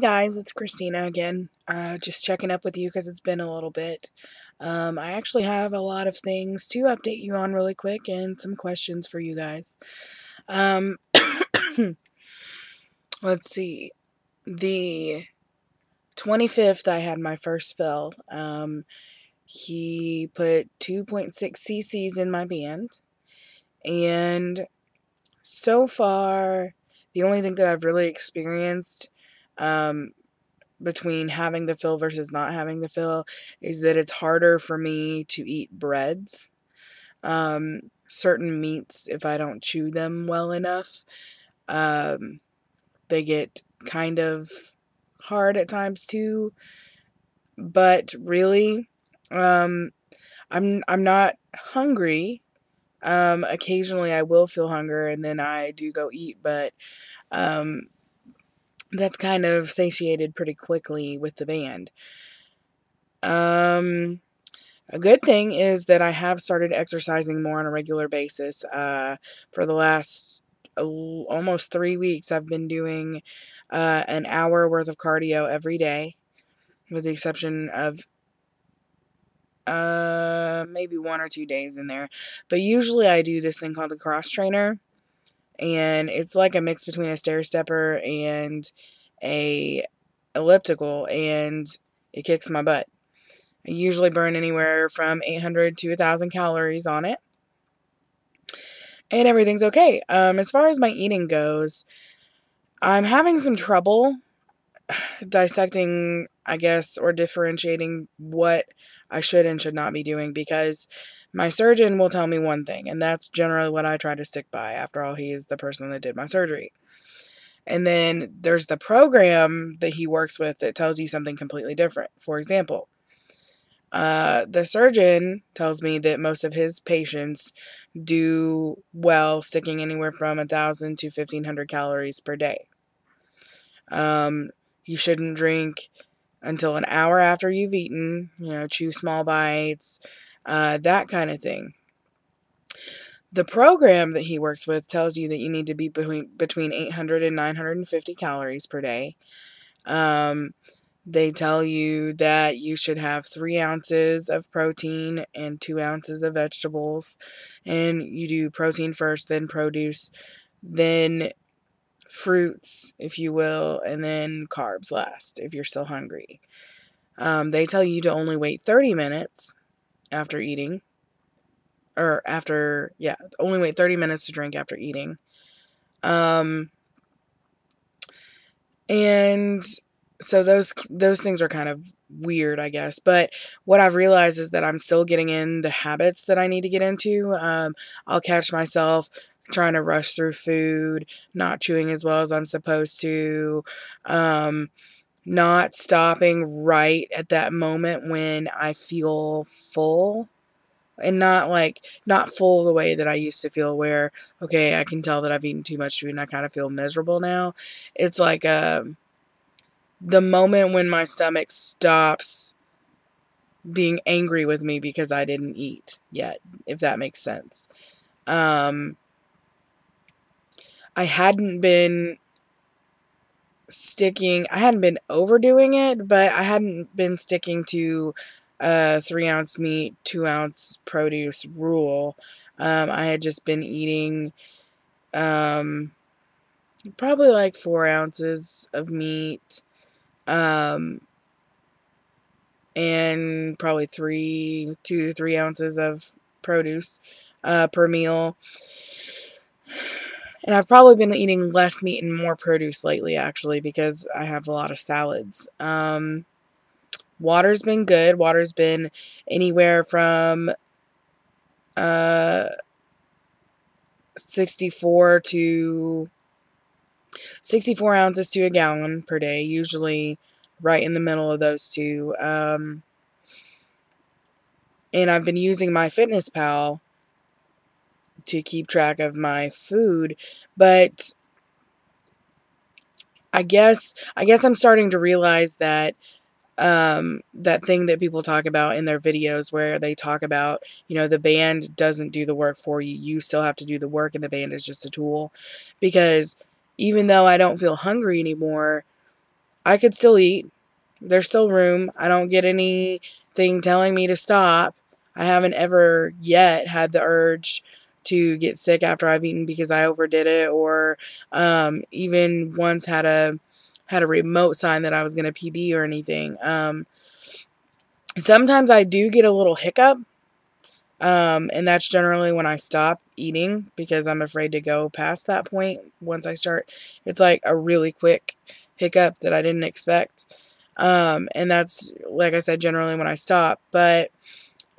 Guys, it's Christina again. Just checking up with you because it's been a little bit. I actually have a lot of things to update you on really quick and some questions for you guys. Um, let's see. The 25th, I had my first fill. He put 2.6 cc's in my band, and so far, the only thing that I've really experienced um, between having the fill versus not having the fill is that it's harder for me to eat breads. Certain meats, if I don't chew them well enough, um, they get kind of hard at times too. But really, um, I'm not hungry. Occasionally I will feel hunger and then I do go eat, but um, that's kind of satiated pretty quickly with the band. Um, a good thing is that I have started exercising more on a regular basis. For the last almost 3 weeks, I've been doing an hour worth of cardio every day, with the exception of maybe 1 or 2 days in there. But usually I do this thing called the cross trainer, and it's like a mix between a stair stepper and a elliptical, and it kicks my butt. I usually burn anywhere from 800 to 1,000 calories on it, and everything's okay. As far as my eating goes, I'm having some trouble dissecting, I guess, or differentiating what I should and should not be doing, because my surgeon will tell me one thing, and that's generally what I try to stick by. After all, he is the person that did my surgery. And then there's the program that he works with that tells you something completely different. For example, the surgeon tells me that most of his patients do well sticking anywhere from 1,000 to 1,500 calories per day. You shouldn't drink until an hour after you've eaten, chew small bites, that kind of thing. The program that he works with tells you that you need to be between 800 and 950 calories per day. They tell you that you should have 3 ounces of protein and 2 ounces of vegetables. And you do protein first, then produce, then fruits, if you will, and then carbs last if you're still hungry. They tell you to only wait 30 minutes after eating. Only wait 30 minutes to drink after eating. And so those things are kind of weird, I guess. But what I've realized is that I'm still getting in the habits that I need to get into. I'll catch myself trying to rush through food, not chewing as well as I'm supposed to, not stopping right at that moment when I feel full. And not full the way that I used to feel, where, okay, I can tell that I've eaten too much food and I kind of feel miserable now. It's like the moment when my stomach stops being angry with me because I didn't eat yet, if that makes sense. I hadn't been I hadn't been overdoing it, but I hadn't been sticking to 3 ounce meat, 2 ounce produce rule. I had just been eating probably like 4 ounces of meat, and probably 2 to 3 ounces of produce per meal. And I've probably been eating less meat and more produce lately, actually, because I have a lot of salads. Water's been good. Water's been anywhere from uh, 64 to 64 ounces to a gallon per day, usually right in the middle of those two. And I've been using MyFitnessPal to keep track of my food, but I guess I'm starting to realize that that thing that people talk about in their videos, where they talk about, the band doesn't do the work for you. You still have to do the work, and the band is just a tool. Because even though I don't feel hungry anymore, I could still eat. There's still room. I don't get anything telling me to stop. I haven't ever yet had the urge to get sick after I've eaten because I overdid it, or even once had a remote sign that I was going to PB or anything. Sometimes I do get a little hiccup, and that's generally when I stop eating because I'm afraid to go past that point. Once I start, it's like a really quick hiccup that I didn't expect. And that's, like I said, generally when I stop. But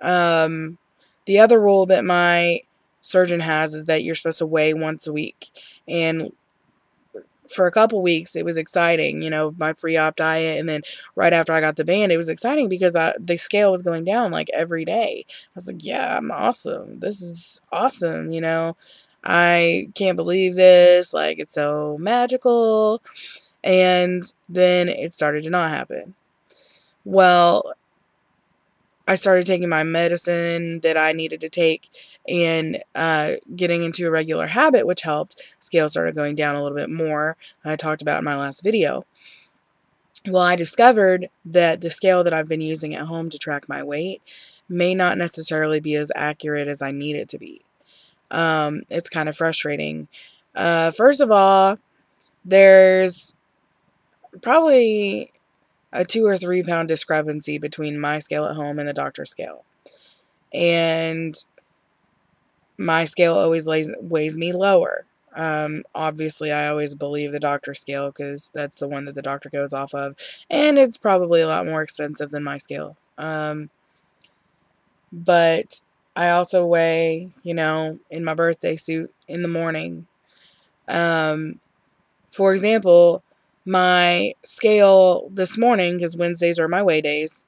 um, the other rule that my surgeon has is that you're supposed to weigh once a week. And for a couple weeks, it was exciting, my pre-op diet. And then right after I got the band, it was exciting because the scale was going down like every day. I was like, yeah, I'm awesome. This is awesome. I can't believe this. Like, it's so magical. And then it started to not happen. Well, I started taking my medicine that I needed to take and getting into a regular habit, which helped. Scale started going down a little bit more. I talked about in my last video. Well, I discovered that the scale that I've been using at home to track my weight may not necessarily be as accurate as I need it to be. It's kind of frustrating. First of all, there's probably a 2 or 3 pound discrepancy between my scale at home and the doctor's scale. And my scale always weighs me lower. Obviously, I always believe the doctor's scale because that's the one that the doctor goes off of. And it's probably a lot more expensive than my scale. But I also weigh, in my birthday suit in the morning. For example, my scale this morning, because Wednesdays are my weigh days,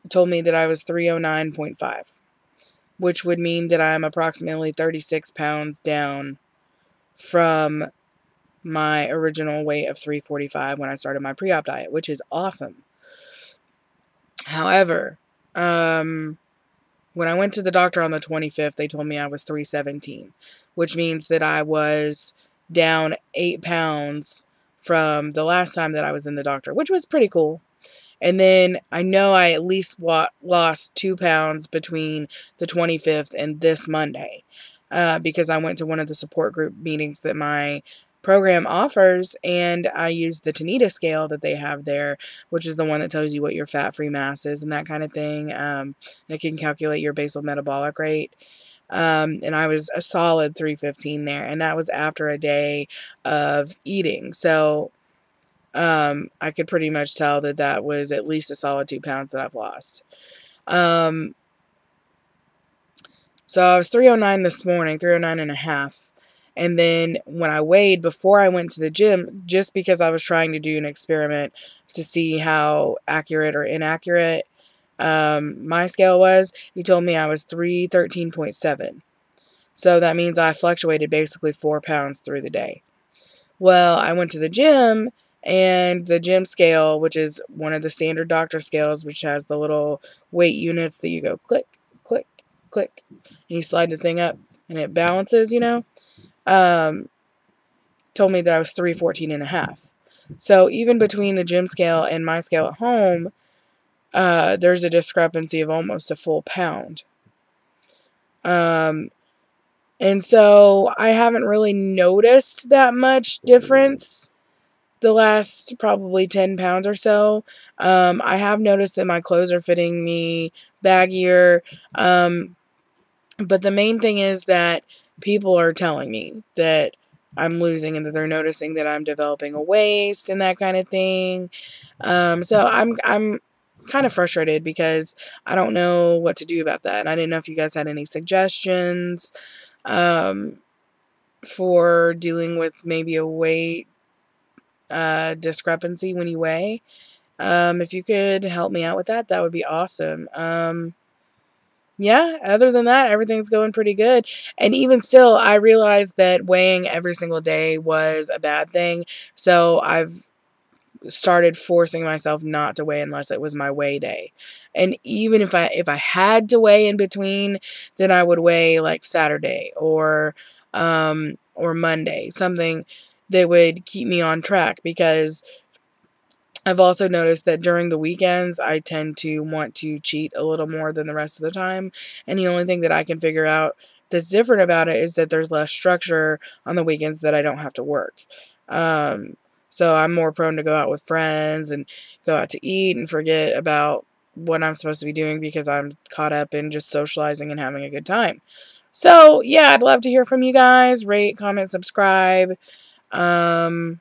told me that I was 309.5, which would mean that I'm approximately 36 pounds down from my original weight of 345 when I started my pre-op diet, which is awesome. However, when I went to the doctor on the 25th, they told me I was 317, which means that I was down 8 pounds from the last time that I was in the doctor, which was pretty cool. And then I know I at least lost 2 pounds between the 25th and this Monday because I went to one of the support group meetings that my program offers, and I used the Tanita scale that they have there, which is the one that tells you what your fat-free mass is and that kind of thing. It can calculate your basal metabolic rate. And I was a solid 315 there, and that was after a day of eating. So I could pretty much tell that that was at least a solid 2 pounds that I've lost. So I was 309 this morning, 309 and a half. And then when I weighed before I went to the gym, just because I was trying to do an experiment to see how accurate or inaccurate my scale was, he told me I was 313.7. So that means I fluctuated basically 4 pounds through the day. Well, I went to the gym, and the gym scale, which is one of the standard doctor scales, which has the little weight units that you go click, click, click, and you slide the thing up, and it balances, told me that I was 314 and a half. So even between the gym scale and my scale at home, there's a discrepancy of almost a full pound. And so I haven't really noticed that much difference the last probably 10 pounds or so. I have noticed that my clothes are fitting me baggier. But the main thing is that people are telling me that I'm losing and that they're noticing that I'm developing a waist and that kind of thing. So I'm kind of frustrated because I don't know what to do about that. And I didn't know if you guys had any suggestions for dealing with maybe a weight discrepancy when you weigh. If you could help me out with that, that would be awesome. Yeah, other than that, everything's going pretty good. And even still, I realized that weighing every single day was a bad thing. So I've started forcing myself not to weigh unless it was my weigh day. And even if I had to weigh in between, then I would weigh like Saturday or Monday, something that would keep me on track, because I've also noticed that during the weekends, I tend to want to cheat a little more than the rest of the time. And the only thing that I can figure out that's different about it is that there's less structure on the weekends that I don't have to work. Um, so I'm more prone to go out with friends and go out to eat and forget about what I'm supposed to be doing because I'm caught up in just socializing and having a good time. So, yeah, I'd love to hear from you guys. Rate, comment, subscribe. Um,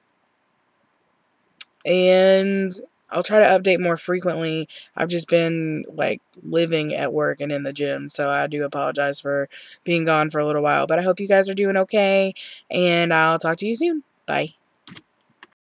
and I'll try to update more frequently. I've just been like living at work and in the gym, so I do apologize for being gone for a little while, but I hope you guys are doing okay, and I'll talk to you soon. Bye.